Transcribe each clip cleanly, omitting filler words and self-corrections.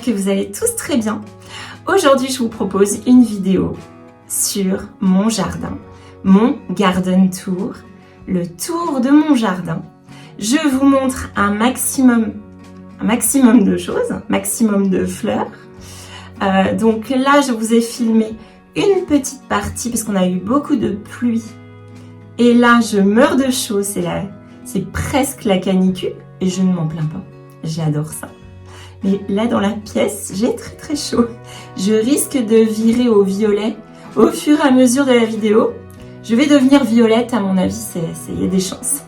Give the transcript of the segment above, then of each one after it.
que vous allez tous très bien. Aujourd'hui, je vous propose une vidéo sur mon jardin, mon garden tour, le tour de mon jardin. Je vous montre un maximum de choses, maximum de fleurs. Donc là, je vous ai filmé une petite partie parce qu'on a eu beaucoup de pluie. Et là, je meurs de chaud, c'est presque la canicule et je ne m'en plains pas. J'adore ça. Mais là, dans la pièce, j'ai très chaud. Je risque de virer au violet au fur et à mesure de la vidéo. Je vais devenir violette, à mon avis, il y a des chances.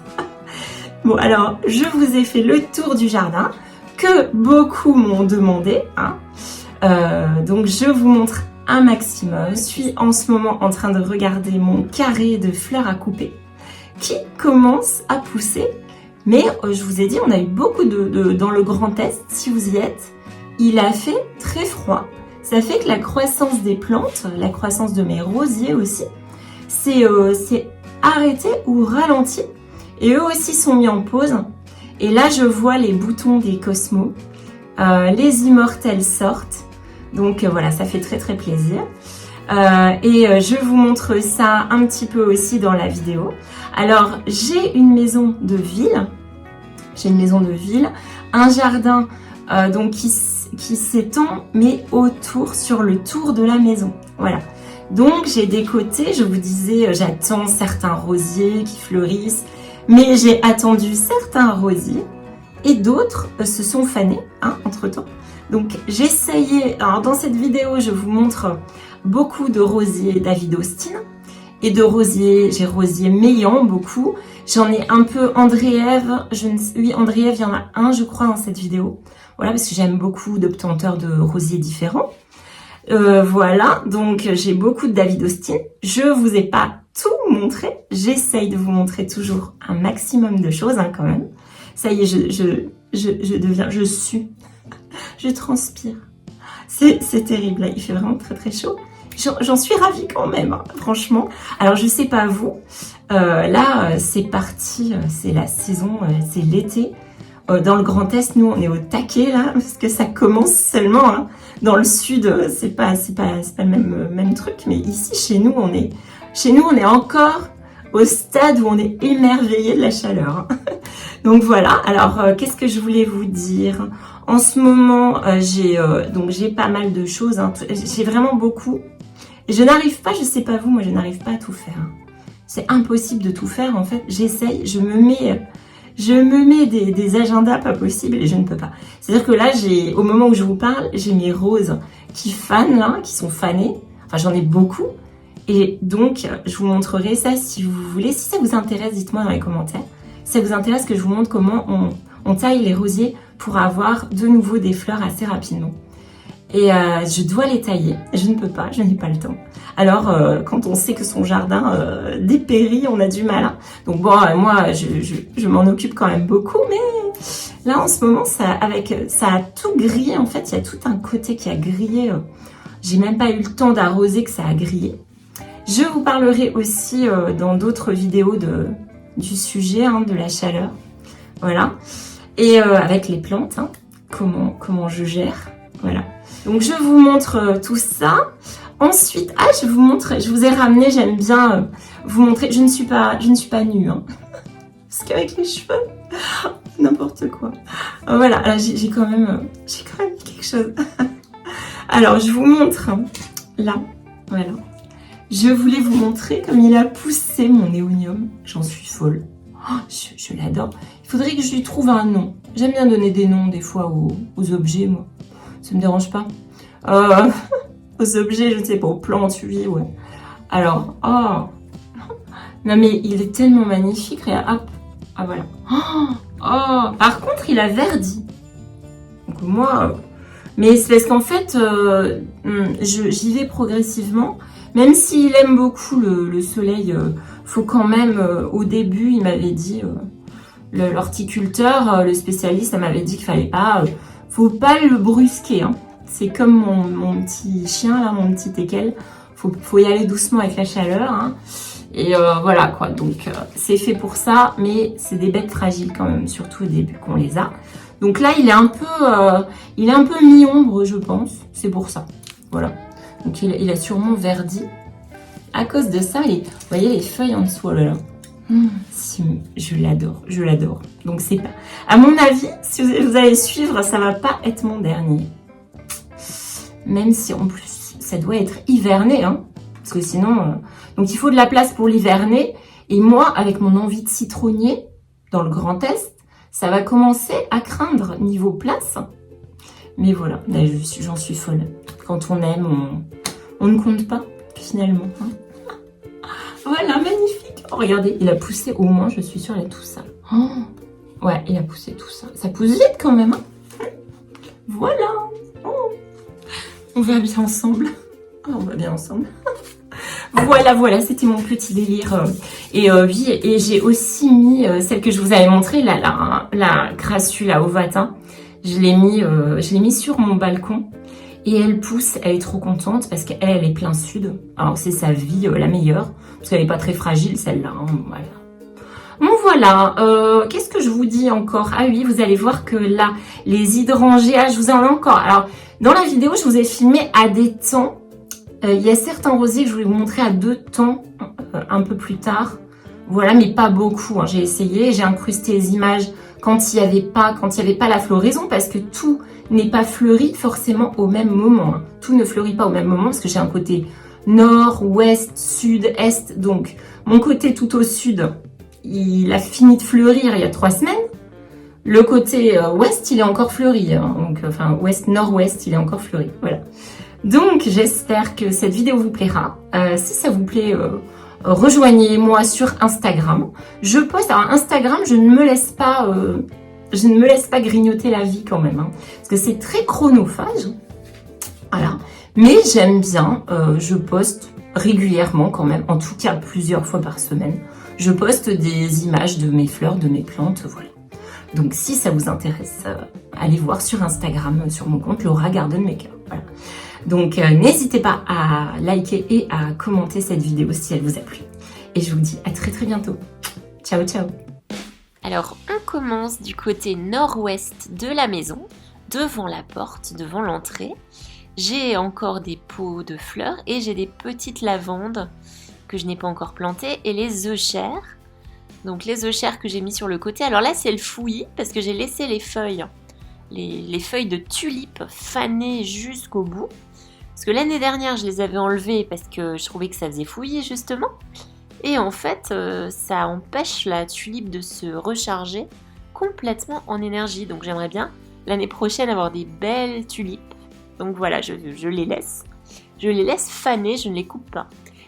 Bon, alors, je vous ai fait le tour du jardin que beaucoup m'ont demandé. Donc, je vous montre un maximum. Je suis en ce moment en train de regarder mon carré de fleurs à couper qui commence à pousser. Mais je vous ai dit, on a eu beaucoup dans le Grand Est, si vous y êtes. Il a fait très froid. Ça fait que la croissance des plantes, la croissance de mes rosiers aussi, c'est arrêté ou ralenti. Et eux aussi sont mis en pause. Et là, je vois les boutons des cosmos. Les immortels sortent. Donc voilà, ça fait très plaisir. Je vous montre ça un petit peu aussi dans la vidéo. Alors, j'ai une maison de ville. Un jardin donc qui s'étend, mais autour, sur le tour de la maison. Voilà. Donc, j'ai des côtés, je vous disais, j'attends certains rosiers qui fleurissent, mais j'ai attendu certains rosiers et d'autres se sont fanés entre-temps. Donc, j'essayais, alors dans cette vidéo, je vous montre beaucoup de rosiers David Austin et de rosiers, j'ai rosiers Meillan, beaucoup. J'en ai un peu André-Ève, oui, André-Ève, il y en a un, je crois, dans cette vidéo. Voilà, parce que j'aime beaucoup d'obtenteurs de rosiers différents. Voilà, donc j'ai beaucoup de David Austin. Je vous ai pas tout montré. J'essaye de vous montrer toujours un maximum de choses, quand même. Ça y est, je sue. Je transpire. C'est terrible, là, il fait vraiment très chaud. J'en suis ravie quand même, franchement. Alors, je sais pas vous, là, c'est parti, c'est la saison, c'est l'été. Dans le Grand Est, nous, on est au taquet, là, parce que ça commence seulement. Dans le Sud, c'est pas le même truc, mais ici, chez nous, on est encore au stade où on est émerveillé de la chaleur. Donc voilà, alors qu'est-ce que je voulais vous dire? En ce moment, j'ai pas mal de choses, j'ai vraiment beaucoup. Et je n'arrive pas, je sais pas vous, moi je n'arrive pas à tout faire. C'est impossible de tout faire en fait. J'essaye, je me mets des agendas pas possibles et je ne peux pas. C'est-à-dire que là, au moment où je vous parle, j'ai mes roses qui fanent là, qui sont fanées. Enfin, j'en ai beaucoup. Et donc, je vous montrerai ça si vous voulez. Si ça vous intéresse, dites-moi dans les commentaires. Si ça vous intéresse que je vous montre comment on taille les rosiers pour avoir de nouveau des fleurs assez rapidement. Et je dois les tailler. Je ne peux pas, je n'ai pas le temps. Alors, quand on sait que son jardin dépérit, on a du mal. Donc bon, moi, je m'en occupe quand même beaucoup, mais là, en ce moment, ça a tout grillé. En fait, il y a tout un côté qui a grillé. J'ai même pas eu le temps d'arroser que ça a grillé. Je vous parlerai aussi dans d'autres vidéos du sujet, de la chaleur. Voilà. Et avec les plantes, comment je gère. Voilà. Donc, je vous montre tout ça. Ensuite, je vous ai ramené, j'aime bien vous montrer. Je ne suis pas nue, parce qu'avec les cheveux, n'importe quoi. Voilà, alors j'ai quand même mis quelque chose. Alors, je vous montre, là, voilà. Je voulais vous montrer comme il a poussé mon néonium. J'en suis folle. Je l'adore. Il faudrait que je lui trouve un nom. J'aime bien donner des noms, des fois, aux objets, moi. Ça me dérange pas. Aux objets, je ne sais pas, aux plantes, oui, ouais. Alors, non mais il est tellement magnifique, regarde, hop, voilà. Par contre, il a verdi. Donc moi, mais c'est parce qu'en fait, j'y vais progressivement. Même s'il aime beaucoup le soleil, faut quand même, au début, il m'avait dit, l'horticulteur, le spécialiste, elle m'avait dit qu'il fallait pas, faut pas le brusquer, C'est comme mon petit chien, là, mon petit teckel. Faut y aller doucement avec la chaleur. Et voilà, quoi. Donc, c'est fait pour ça. Mais c'est des bêtes fragiles quand même, surtout au début qu'on les a. Donc là, il est un peu mi-ombre, je pense. C'est pour ça. Voilà. Donc il a sûrement verdi. À cause de ça, vous voyez les feuilles en dessous, oh là là. Je l'adore, je l'adore. Donc c'est pas... À mon avis, si vous allez suivre, ça va pas être mon dernier. Même si en plus, ça doit être hiverné, hein. Parce que sinon... Donc il faut de la place pour l'hiverner. Et moi, avec mon envie de citronnier, dans le Grand Est, ça va commencer à craindre niveau place. Mais voilà, j'en suis folle. Quand on aime, on ne compte pas, finalement. Hein. Voilà, magnifique. Oh, regardez, il a poussé au moins, je suis sûre, il a tout ça. Oh, ouais, il a poussé tout ça. Ça pousse vite quand même. Hein. Voilà. Oh. On va bien ensemble. Oh, on va bien ensemble. Voilà, c'était mon petit délire. Et oui, et j'ai aussi mis celle que je vous avais montrée, la crassule ovata. Je l'ai mis sur mon balcon. Et elle pousse, elle est trop contente parce qu'elle est plein sud. Alors c'est sa vie la meilleure. Parce qu'elle n'est pas très fragile celle-là. Hein, voilà. Bon voilà, qu'est-ce que je vous dis encore? Ah oui, vous allez voir que là, les hydrangeas, je vous en ai encore. Alors, dans la vidéo, je vous ai filmé à des temps. Il y a certains rosiers que je voulais vous montrer à 2 temps, un peu plus tard. Voilà, mais pas beaucoup. Hein. J'ai essayé, j'ai incrusté les images quand il n'y avait pas la floraison, parce que tout n'est pas fleuri forcément au même moment. Hein. Tout ne fleurit pas au même moment, parce que j'ai un côté nord, ouest, sud, est. Donc, mon côté tout au sud, il a fini de fleurir il y a 3 semaines. Le côté ouest, il est encore fleuri. Hein. Donc, enfin, ouest, nord-ouest, il est encore fleuri. Voilà. Donc, j'espère que cette vidéo vous plaira. Si ça vous plaît, rejoignez-moi sur Instagram. Je poste, alors Instagram, je ne me laisse pas grignoter la vie quand même. Hein, parce que c'est très chronophage. Voilà. Mais j'aime bien, je poste régulièrement quand même, en tout cas plusieurs fois par semaine. Je poste des images de mes fleurs, de mes plantes, voilà. Donc, si ça vous intéresse, allez voir sur Instagram, sur mon compte Laura Garden Maker. Voilà. Donc, n'hésitez pas à liker et à commenter cette vidéo si elle vous a plu. Et je vous dis à très bientôt. Ciao, ciao. Alors, on commence du côté nord-ouest de la maison, devant la porte, devant l'entrée. J'ai encore des pots de fleurs et j'ai des petites lavandes que je n'ai pas encore plantées et les euchères. Donc, les euchères que j'ai mis sur le côté. Alors là, c'est le fouillis parce que j'ai laissé les feuilles. Les feuilles de tulipes fanées jusqu'au bout. Parce que l'année dernière, je les avais enlevées parce que je trouvais que ça faisait fouillis justement. Et en fait, ça empêche la tulipe de se recharger complètement en énergie. Donc j'aimerais bien l'année prochaine avoir des belles tulipes. Donc voilà, je les laisse. Je les laisse faner, je ne les coupe pas.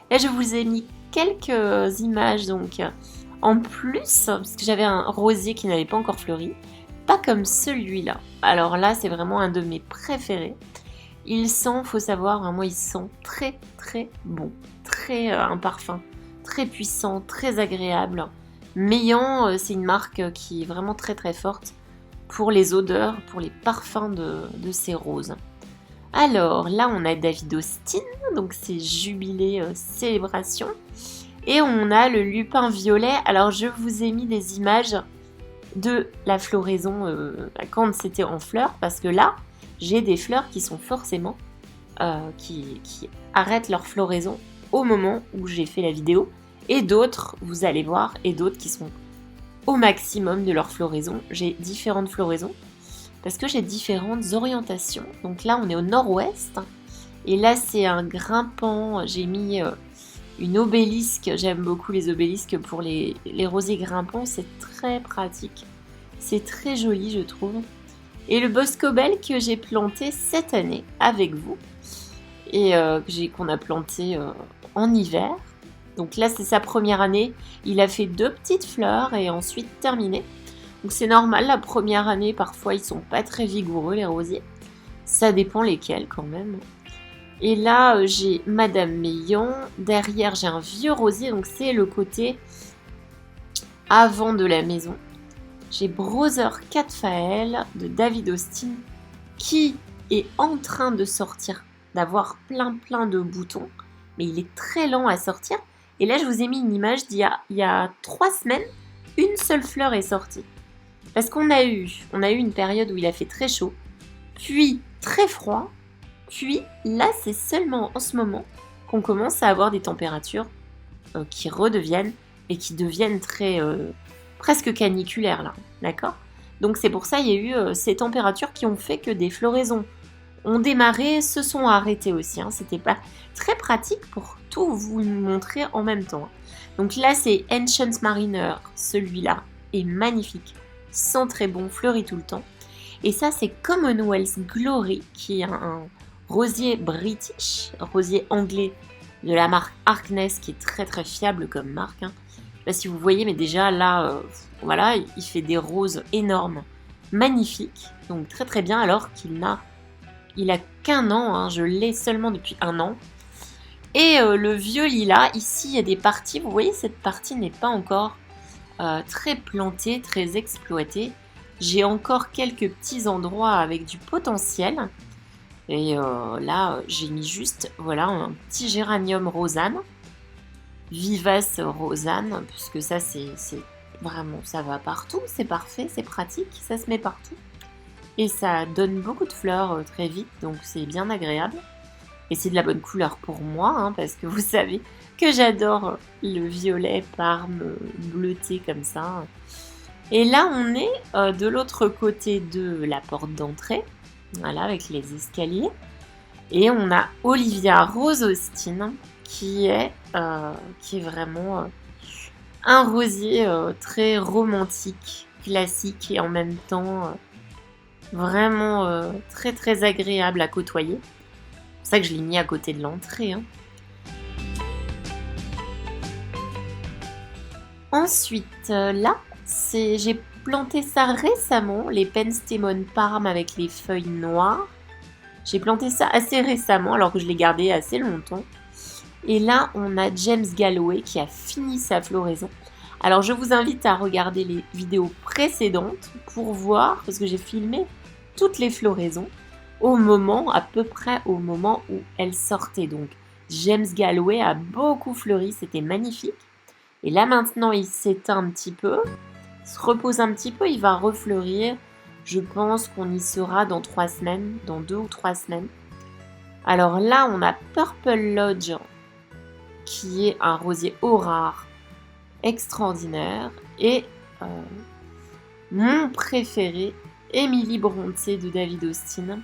Là, je vous ai mis quelques images donc en plus, parce que j'avais un rosier qui n'avait pas encore fleuri. Pas comme celui-là. Alors là, c'est vraiment un de mes préférés. Il sent, faut savoir, moi il sent très bon. Un parfum très puissant, très agréable. Meillant, c'est une marque qui est vraiment très forte pour les odeurs, pour les parfums de ces roses. Alors là, on a David Austin, donc c'est Jubilé Célébration. Et on a le lupin violet. Alors je vous ai mis des images de la floraison quand c'était en fleurs, parce que là, j'ai des fleurs qui sont forcément qui arrêtent leur floraison au moment où j'ai fait la vidéo, et d'autres, vous allez voir, et d'autres qui sont au maximum de leur floraison. J'ai différentes floraisons parce que j'ai différentes orientations. Donc là, on est au nord-ouest, et là, c'est un grimpant. J'ai mis une obélisque. J'aime beaucoup les obélisques pour les rosiers grimpants, c'est très pratique. C'est très joli, je trouve. Et le boscobel que j'ai planté cette année avec vous, et qu'on a planté en hiver. Donc là, c'est sa première année. Il a fait 2 petites fleurs et ensuite terminé. Donc c'est normal, la première année, parfois, ils sont pas très vigoureux, les rosiers. Ça dépend lesquels, quand même. Et là, j'ai Madame Meillan. Derrière, j'ai un vieux rosier. Donc c'est le côté avant de la maison. J'ai Brother Catfael de David Austin qui est en train de sortir, d'avoir plein de boutons. Mais il est très lent à sortir. Et là, je vous ai mis une image d'il y a 3 semaines. Une seule fleur est sortie. Parce qu'on a eu une période où il a fait très chaud, puis très froid, puis là c'est seulement en ce moment qu'on commence à avoir des températures qui redeviennent et qui deviennent très presque caniculaires là, d'accord? Donc c'est pour ça il y a eu ces températures qui ont fait que des floraisons ont démarré, se sont arrêtées aussi. C'était pas très pratique pour tout vous montrer en même temps. Donc là c'est Ancient Mariner, celui-là est magnifique, sent très bon, fleurit tout le temps. Et ça c'est Commonwealth Glory qui est un rosier british, rosier anglais de la marque Harkness qui est très très fiable comme marque. Je sais pas si vous voyez, mais déjà là, voilà, il fait des roses énormes, magnifiques, donc très très bien alors qu'il a qu'1 an, je l'ai seulement depuis 1 an. Et le vieux lilas, ici il y a des parties, vous voyez cette partie n'est pas encore très plantée, très exploitée. J'ai encore quelques petits endroits avec du potentiel. Et là, j'ai mis juste voilà, un petit géranium rosane, vivace rosane, puisque ça, c'est vraiment, ça va partout, c'est parfait, c'est pratique, ça se met partout. Et ça donne beaucoup de fleurs très vite, donc c'est bien agréable. Et c'est de la bonne couleur pour moi, parce que vous savez que j'adore le violet parme bleuté comme ça. Et là, on est de l'autre côté de la porte d'entrée. Voilà, avec les escaliers. Et on a Olivia Rose Austin, qui est vraiment un rosier très romantique, classique et en même temps vraiment très très agréable à côtoyer. C'est pour ça que je l'ai mis à côté de l'entrée. Ensuite, là, j'ai planté ça récemment, les Penstemon Parme avec les feuilles noires. J'ai planté ça assez récemment alors que je l'ai gardé assez longtemps. Et là, on a James Galloway qui a fini sa floraison. Alors, je vous invite à regarder les vidéos précédentes pour voir, parce que j'ai filmé toutes les floraisons à peu près au moment où elles sortaient. Donc, James Galloway a beaucoup fleuri, c'était magnifique. Et là, maintenant, il s'éteint un petit peu. Se repose un petit peu, il va refleurir. Je pense qu'on y sera dans 3 semaines, dans 2 ou 3 semaines. Alors là, on a Purple Lodge, qui est un rosier haut rare, extraordinaire. Et mon préféré, Emily Brontë de David Austin,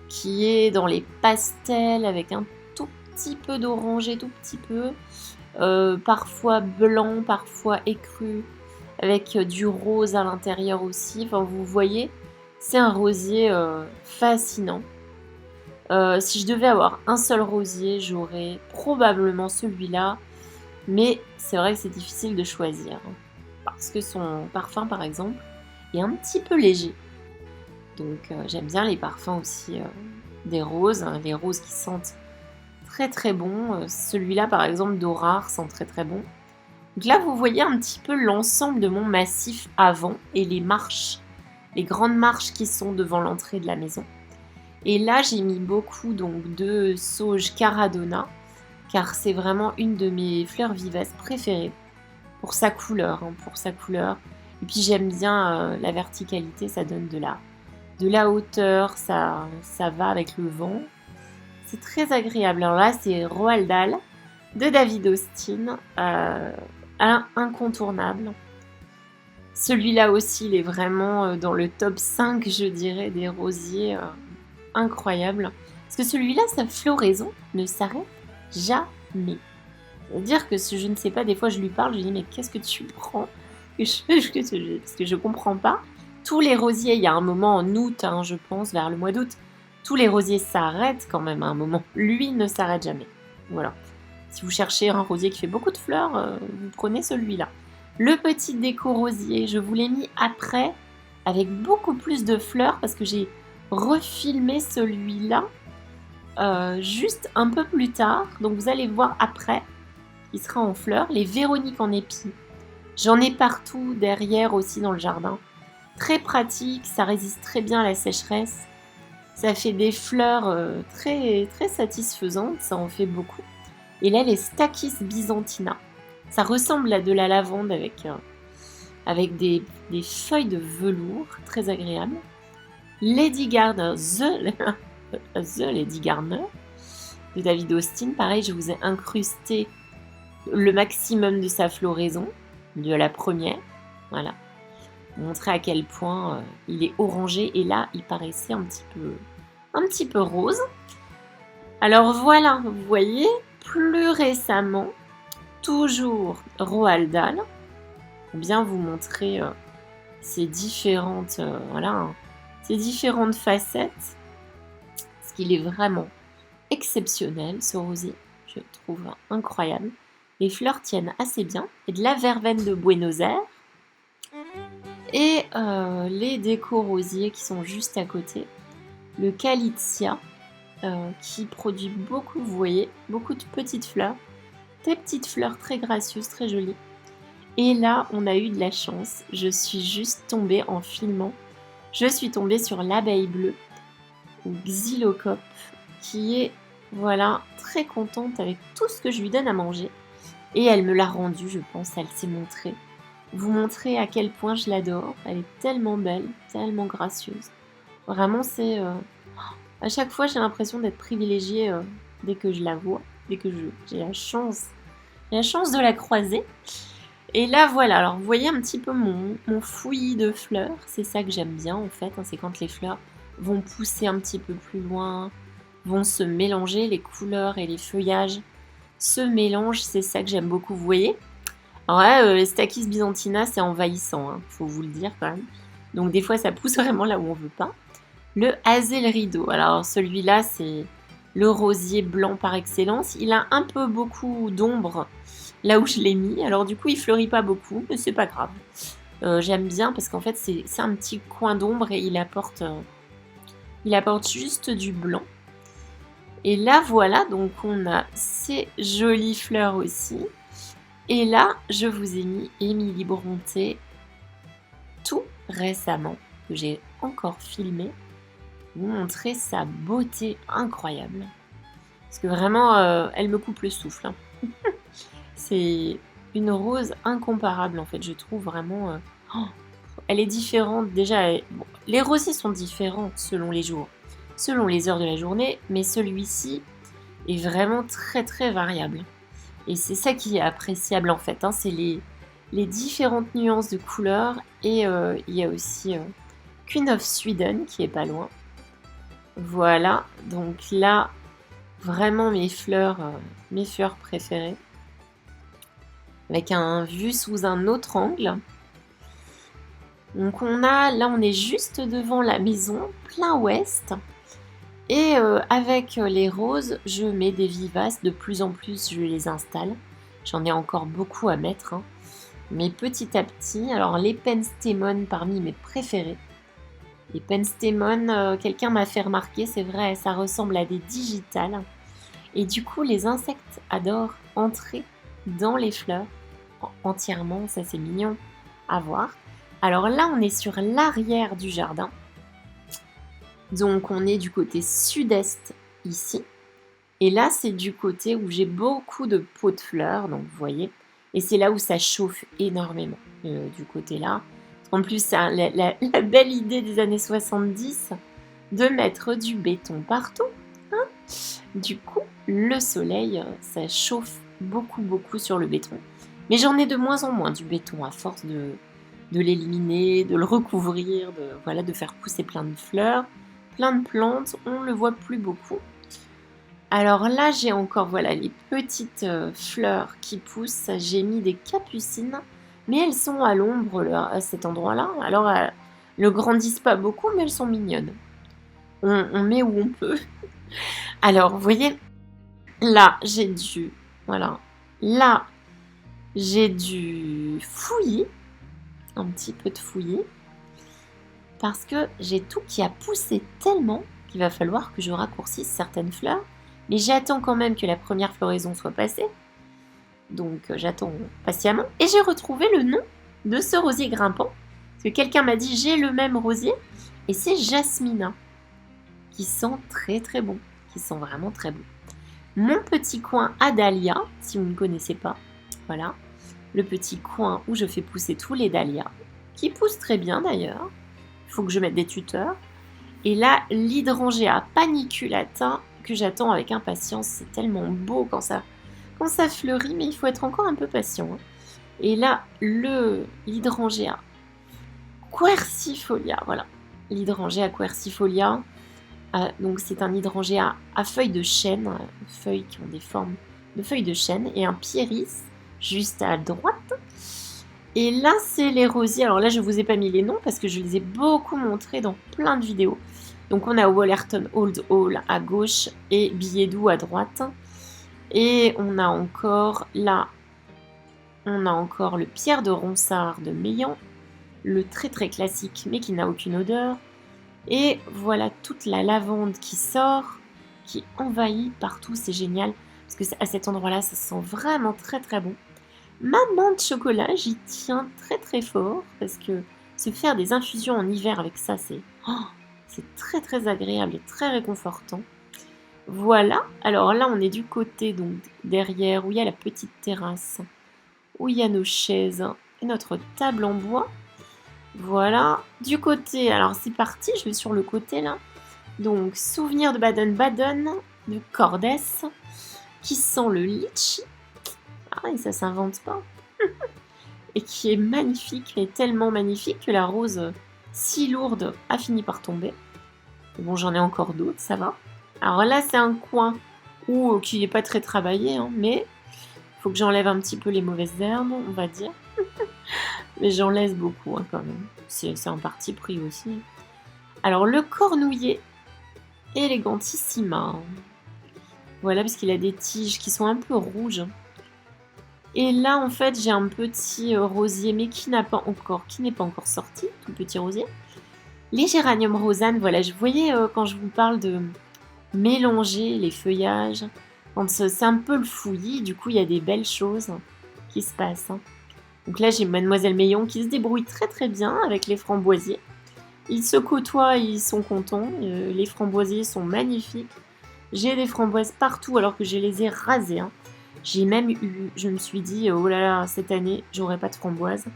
qui est dans les pastels avec un tout petit peu d'orangé, tout petit peu. Parfois blanc, parfois écru, avec du rose à l'intérieur aussi. Enfin, vous voyez, c'est un rosier fascinant. Si je devais avoir un seul rosier, j'aurais probablement celui-là. Mais c'est vrai que c'est difficile de choisir. Parce que son parfum, par exemple, est un petit peu léger. Donc j'aime bien les parfums aussi des roses. Les roses qui sentent très très bon. Celui-là, par exemple, d'Aurare sent très très bon. Donc là, vous voyez un petit peu l'ensemble de mon massif avant et les marches, les grandes marches qui sont devant l'entrée de la maison. Et là, j'ai mis beaucoup donc de sauge Caradonna, car c'est vraiment une de mes fleurs vivaces préférées pour sa couleur, Et puis j'aime bien la verticalité, ça donne de la hauteur, ça va avec le vent. C'est très agréable. Alors là, c'est Roald Dahl de David Austin, incontournable. Celui-là aussi, il est vraiment dans le top 5, je dirais, des rosiers incroyables. Parce que celui-là, sa floraison ne s'arrête jamais. C'est-à-dire que je ne sais pas, des fois je lui parle, je lui dis mais qu'est-ce que tu prends parce que je comprends pas. Tous les rosiers, il y a un moment en août, je pense, vers le mois d'août, tous les rosiers s'arrêtent quand même à un moment. Lui ne s'arrête jamais. Voilà. Si vous cherchez un rosier qui fait beaucoup de fleurs, vous prenez celui-là. Le petit déco rosier, je vous l'ai mis après, avec beaucoup plus de fleurs, parce que j'ai refilmé celui-là juste un peu plus tard. Donc vous allez voir après, il sera en fleurs. Les Véroniques en épi. J'en ai partout, derrière aussi dans le jardin. Très pratique, ça résiste très bien à la sécheresse. Ça fait des fleurs très, très satisfaisantes, ça en fait beaucoup. Et là, les Stachys byzantina. Ça ressemble à de la lavande avec des feuilles de velours très agréables. Lady Gardner, The Lady Gardner de David Austin. Pareil, je vous ai incrusté le maximum de sa floraison, de la première. Voilà. Montrer à quel point il est orangé. Et là, il paraissait un petit peu rose. Alors voilà, vous voyez, plus récemment, toujours Roald Dahl. Pour bien vous montrer ces différentes facettes. Parce qu'il est vraiment exceptionnel, ce rosier. Je trouve incroyable. Les fleurs tiennent assez bien. Et de la verveine de Buenos Aires. Et les décos rosiers qui sont juste à côté. Le Calitzia, qui produit beaucoup, vous voyez, beaucoup de petites fleurs. Des petites fleurs très gracieuses, très jolies. Et là, on a eu de la chance. Je suis juste tombée en filmant. Je suis tombée sur l'abeille bleue, ou Xylocope, qui est, voilà, très contente avec tout ce que je lui donne à manger. Et elle me l'a rendu, je pense, elle s'est montrée. Vous montrer à quel point je l'adore. Elle est tellement belle, tellement gracieuse. Vraiment, c'est... à chaque fois, j'ai l'impression d'être privilégiée dès que je la vois, dès que j'ai la chance de la croiser. Et là, voilà, alors vous voyez un petit peu mon fouillis de fleurs. C'est ça que j'aime bien, en fait. C'est quand les fleurs vont pousser un petit peu plus loin, vont se mélanger, les couleurs et les feuillages se mélangent. C'est ça que j'aime beaucoup, vous voyez. Alors là, les Stachys byzantina, c'est envahissant, hein, faut vous le dire quand même. Donc des fois, ça pousse vraiment là où on veut pas. Le Hazel Rideau, alors celui-là, c'est le rosier blanc par excellence. Il a un peu beaucoup d'ombre là où je l'ai mis. Alors du coup, il fleurit pas beaucoup, mais c'est pas grave. J'aime bien parce qu'en fait, c'est un petit coin d'ombre et il apporte juste du blanc. Et là, voilà, donc on a ces jolies fleurs aussi. Et là, je vous ai mis Émilie Brontë tout récemment, que j'ai encore filmé, vous montrer sa beauté incroyable. Parce que vraiment, elle me coupe le souffle. Hein. C'est une rose incomparable, en fait, je trouve vraiment... elle est différente, déjà, les rosiers sont différents selon les jours, selon les heures de la journée, mais celui-ci est vraiment très très variable. Et c'est ça qui est appréciable en fait, hein, c'est les différentes nuances de couleurs. Et il y a aussi Queen of Sweden qui est pas loin. Voilà, donc là, vraiment mes fleurs préférées. Avec un vue sous un autre angle. Donc on est juste devant la maison, plein ouest. Et avec les roses, je mets des vivaces. De plus en plus, je les installe. J'en ai encore beaucoup à mettre. Hein. Mais petit à petit, alors les penstemon parmi mes préférés. Les penstemon, quelqu'un m'a fait remarquer, c'est vrai, ça ressemble à des digitales. Et du coup, les insectes adorent entrer dans les fleurs entièrement. Ça, c'est mignon à voir. Alors là, on est sur l'arrière du jardin. Donc on est du côté sud-est ici. Et là, c'est du côté où j'ai beaucoup de pots de fleurs, donc vous voyez. Et c'est là où ça chauffe énormément, du côté là. En plus, c'est la belle idée des années 70 de mettre du béton partout. Hein. Du coup, le soleil, ça chauffe beaucoup sur le béton. Mais j'en ai de moins en moins du béton à force de l'éliminer, de le recouvrir, de faire pousser plein de fleurs. Plein de plantes, on le voit plus beaucoup. Alors là, j'ai encore les petites fleurs qui poussent. J'ai mis des capucines, mais elles sont à l'ombre à cet endroit-là. Alors, elles ne grandissent pas beaucoup, mais elles sont mignonnes. On met où on peut. Alors, vous voyez, là, j'ai dû fouiller, un petit peu de fouiller. Parce que j'ai tout qui a poussé tellement qu'il va falloir que je raccourcisse certaines fleurs. Mais j'attends quand même que la première floraison soit passée. Donc j'attends patiemment. Et j'ai retrouvé le nom de ce rosier grimpant. Parce que quelqu'un m'a dit j'ai le même rosier. Et c'est Jasmina. Qui sent très très bon. Qui sent vraiment très bon. Mon petit coin Adalia, si vous ne connaissez pas. Voilà. le petit coin où je fais pousser tous les dahlias, qui poussent très bien d'ailleurs. Il faut que je mette des tuteurs. Et là, l'hydrangea paniculata que j'attends avec impatience. C'est tellement beau quand ça fleurit, mais il faut être encore un peu patient. Hein. Et là, l'hydrangea quercifolia, voilà. L'hydrangea quercifolia, donc c'est un hydrangea à feuilles de chêne, feuilles qui ont des formes de feuilles de chêne, et un pieris juste à droite. Et là, c'est les rosiers. Alors là, je ne vous ai pas mis les noms parce que je les ai beaucoup montrés dans plein de vidéos. Donc on a Wollerton Old Hall à gauche et Billedou à droite. Et on a encore là, le Pierre de Ronsard de Meillan, le très très classique mais qui n'a aucune odeur. Et voilà toute la lavande qui sort, qui envahit partout, c'est génial. Parce que à cet endroit-là, ça sent vraiment très très bon. Ma menthe chocolat, j'y tiens très très fort parce que se faire des infusions en hiver avec ça, c'est très très agréable et très réconfortant. Voilà, alors là on est du côté donc derrière où il y a la petite terrasse, où il y a nos chaises et notre table en bois. Voilà, du côté, alors c'est parti, je vais sur le côté là. Donc souvenir de Baden-Baden, de Cordès, qui sent le litchi. Ah, et ça s'invente pas. Et qui est magnifique, mais tellement magnifique que la rose si lourde a fini par tomber. Bon, j'en ai encore d'autres, ça va. Alors là, c'est un coin qui n'est pas très travaillé, hein, mais il faut que j'enlève un petit peu les mauvaises herbes, on va dire. Mais j'en laisse beaucoup hein, quand même. C'est un parti pris aussi. Alors le cornouiller élégantissima. Voilà, parce qu'il a des tiges qui sont un peu rouges. Et là, en fait, j'ai un petit rosier, mais qui n'est pas encore sorti, tout petit rosier. Les géraniums rosanes, voilà, je voyais quand je vous parle de mélanger les feuillages, quand c'est un peu le fouillis, du coup, il y a des belles choses qui se passent. Hein. Donc là, j'ai Mademoiselle Meillan qui se débrouille très très bien avec les framboisiers. Ils se côtoient, ils sont contents. Les framboisiers sont magnifiques. J'ai des framboises partout alors que je les ai rasées. Hein. J'ai même eu, je me suis dit, oh là là, cette année, j'aurai pas de framboises.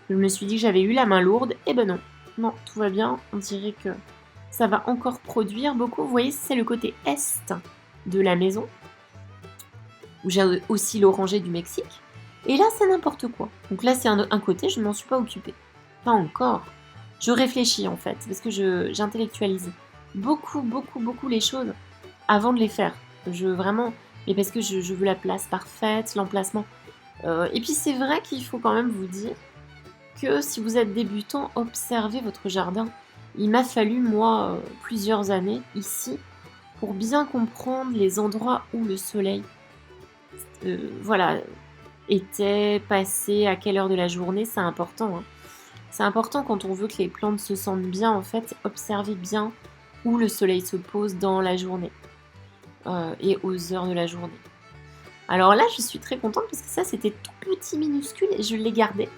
Je me suis dit que j'avais eu la main lourde. Eh ben non, non, tout va bien. On dirait que ça va encore produire beaucoup. Vous voyez, c'est le côté est de la maison, où j'ai aussi l'oranger du Mexique. Et là, c'est n'importe quoi. Donc là, c'est un côté, je ne m'en suis pas occupée. Pas encore. Je réfléchis en fait, parce que j'intellectualise beaucoup les choses avant de les faire. Mais parce que je veux la place parfaite, l'emplacement. Et puis c'est vrai qu'il faut quand même vous dire que si vous êtes débutant, observez votre jardin. Il m'a fallu, moi, plusieurs années ici pour bien comprendre les endroits où le soleil était passé, à quelle heure de la journée, c'est important. Hein. C'est important quand on veut que les plantes se sentent bien, en fait, observez bien où le soleil se pose dans la journée et aux heures de la journée. Alors là, je suis très contente parce que ça, c'était tout petit, minuscule et je l'ai gardé.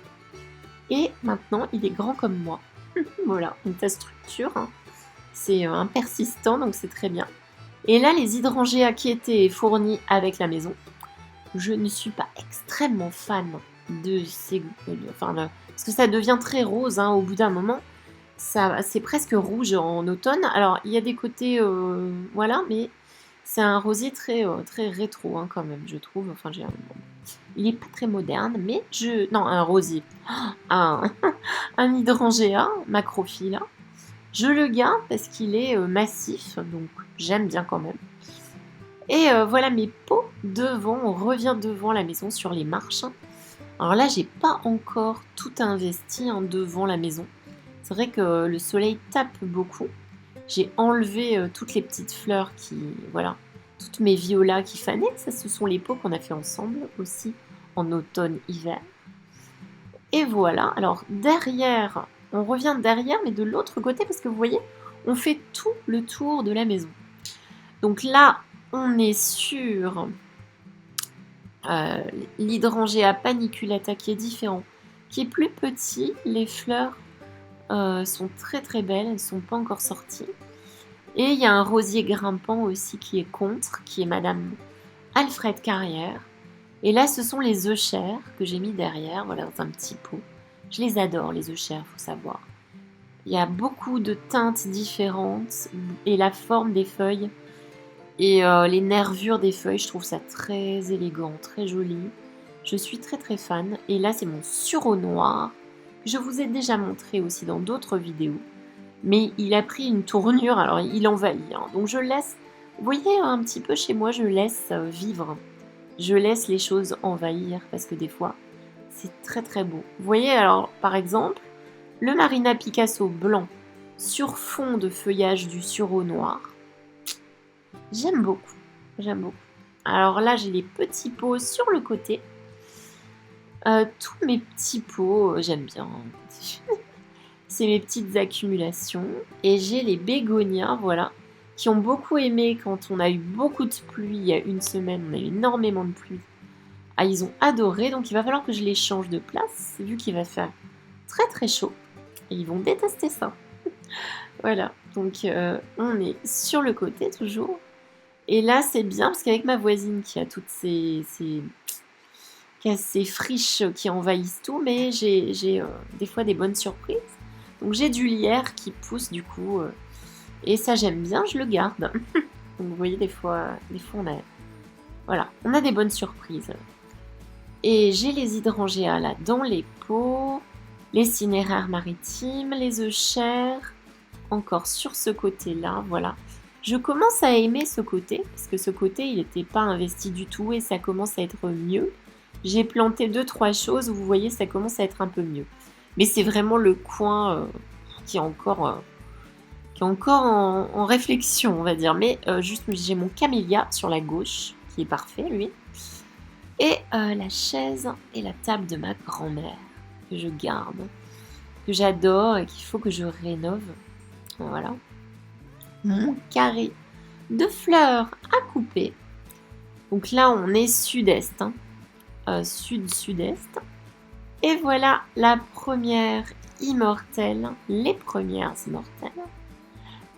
Et maintenant, il est grand comme moi. Voilà, donc ta structure, hein, c'est un persistant, donc c'est très bien. Et là, les hydrangéas qui étaient fournis avec la maison, je ne suis pas extrêmement fan de ces... parce que ça devient très rose hein, au bout d'un moment. C'est presque rouge en automne. Alors, il y a des côtés... voilà, mais c'est un rosier très rétro hein, quand même, je trouve. Enfin, il n'est pas très moderne, mais non, un rosier. Un hydrangea, macrophylla. Je le garde parce qu'il est massif, donc j'aime bien quand même. Et voilà mes pots devant, on revient devant la maison sur les marches. Alors là, j'ai pas encore tout investi hein, devant la maison. C'est vrai que le soleil tape beaucoup. J'ai enlevé toutes les petites fleurs toutes mes violas qui fanaient. Ça, ce sont les pots qu'on a fait ensemble aussi en automne-hiver. Et voilà, alors derrière, on revient derrière, mais de l'autre côté, parce que vous voyez, on fait tout le tour de la maison. Donc là, on est sur l'hydrangea paniculata qui est différent, qui est plus petit. Les fleurs sont très très belles, elles ne sont pas encore sorties. Et il y a un rosier grimpant aussi qui est contre, qui est Madame Alfred Carrière, Et là, ce sont les œufs chers que j'ai mis derrière, voilà, dans un petit pot. Je les adore, les œufs chers, faut savoir. Il y a beaucoup de teintes différentes et la forme des feuilles et les nervures des feuilles, je trouve ça très élégant, très joli. Je suis très très fan. Et là, c'est mon sureau noir. Je vous ai déjà montré aussi dans d'autres vidéos. Mais il a pris une tournure, alors il envahit. Hein. Donc je laisse, vous voyez un petit peu chez moi, je laisse vivre. Je laisse les choses envahir parce que des fois, c'est très très beau. Vous voyez alors, par exemple, le Marina Picasso blanc sur fond de feuillage du sureau noir. J'aime beaucoup, j'aime beaucoup. Alors là, j'ai les petits pots sur le côté. Tous mes petits pots, j'aime bien. C'est mes petites accumulations. Et j'ai les bégonias, voilà, qui ont beaucoup aimé quand on a eu beaucoup de pluie il y a une semaine. On a eu énormément de pluie. Ah, ils ont adoré, donc il va falloir que je les change de place, vu qu'il va faire très très chaud. Et ils vont détester ça. Voilà, donc on est sur le côté toujours. Et là, c'est bien, parce qu'avec ma voisine qui a toutes ces friches qui envahissent tout, mais j'ai des fois des bonnes surprises. Donc j'ai du lierre qui pousse du coup, et ça j'aime bien, je le garde. Donc vous voyez, des fois on a des bonnes surprises. Et j'ai les hydrangeas là dans les pots, les cinéraires maritimes, les œufs chers, encore sur ce côté-là, voilà. Je commence à aimer ce côté, parce que ce côté, il n'était pas investi du tout et ça commence à être mieux. J'ai planté 2-3 choses, vous voyez, ça commence à être un peu mieux. Mais c'est vraiment le coin qui est encore en réflexion, on va dire. Mais juste, j'ai mon camélia sur la gauche, qui est parfait, lui. Et la chaise et la table de ma grand-mère, que je garde, que j'adore et qu'il faut que je rénove. Voilà. Mon carré de fleurs à couper. Donc là, on est sud-est, hein. Sud-sud-est. Et voilà la première immortelle, les premières immortelles.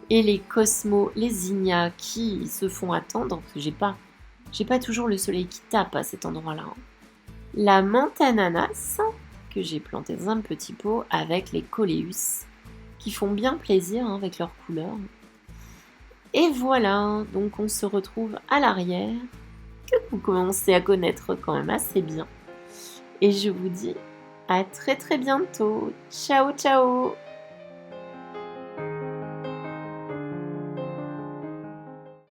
Et les cosmos, les zinnias qui se font attendre, parce que j'ai pas toujours le soleil qui tape à cet endroit-là. Hein. La menthe ananas, que j'ai plantée dans un petit pot, avec les coléus, qui font bien plaisir hein, avec leurs couleurs. Et voilà, donc on se retrouve à l'arrière, que vous commencez à connaître quand même assez bien. Et je vous dis à très très bientôt. Ciao ciao.